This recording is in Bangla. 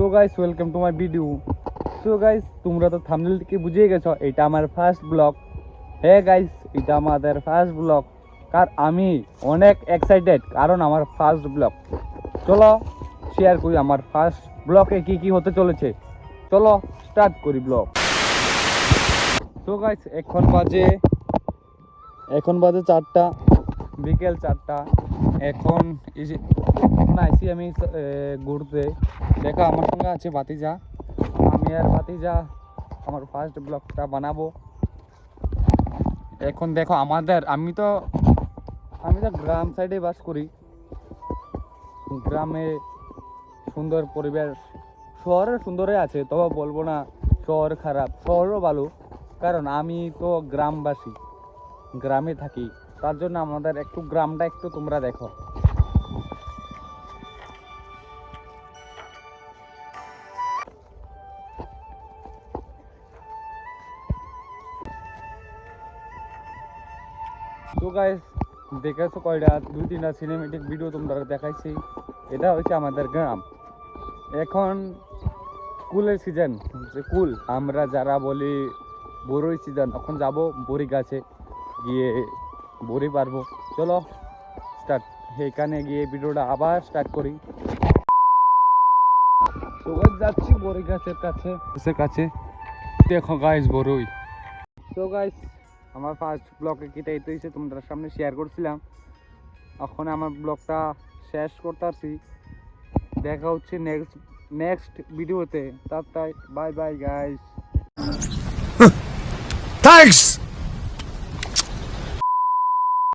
So guys welcome to my video. So guys তোমরা তো থাম্বনেল থেকে বুঝিয়ে গেছো এটা আমার ফার্স্ট ব্লগ। হ্যাঁ গাইস, এটা আমাদের ফার্স্ট ব্লগ। কার আমি অনেক এক্সাইটেড, কারণ আমার ফার্স্ট ব্লগ। চলো শেয়ার করি আমার ফার্স্ট ব্লগে কি কি হতে চলেছে। চলো স্টার্ট করি ব্লগ। সো গাইস এখন বাজে 4টা, বিকেল 4টা। এখন আইসি আমি ঘুরতে। দেখা আমার সঙ্গে আছে ভাতিজা। আমি আর ভাতিজা আমার ফার্স্ট ব্লগটা বানাবো। এখন দেখো আমি তো গ্রাম সাইডে বাস করি। গ্রামে সুন্দর পরিবেশ, শহরে সুন্দরই আছে, তবে বলবো না শহর খারাপ, শহরও ভালো, কারণ আমি তো গ্রামবাসী, গ্রামে থাকি। তার জন্য আমাদের একটু গ্রামটা একটু তোমরা দেখো। তো গাইস দেখেছো কয়টা 2-3টা সিনেমেটিক ভিডিও তোমরা দেখাইছি। এটা হচ্ছে আমাদের গ্রাম। এখন কুলের সিজন, যে কুল আমরা যারা বলি বড়ই সিজন, এখন যাব বড়ি গাছে গিয়ে বড়ি পারবো। চলো স্টার্ট, এখানে গিয়ে ভিডিওটা আবার স্টার্ট করি। তো যাচ্ছি বড়ি গাছের কাছে। দেখো গাইস বড়ই। তো গাইস আমার ফার্স্ট ব্লগে কেটে হয়েছে, তোমাদের সামনে শেয়ার করছিলাম। এখন আমার ব্লগটা শেষ করতে পারছি। দেখা হচ্ছে নেক্সট ভিডিওতে। তার বাই বাই গাইস। Thanks!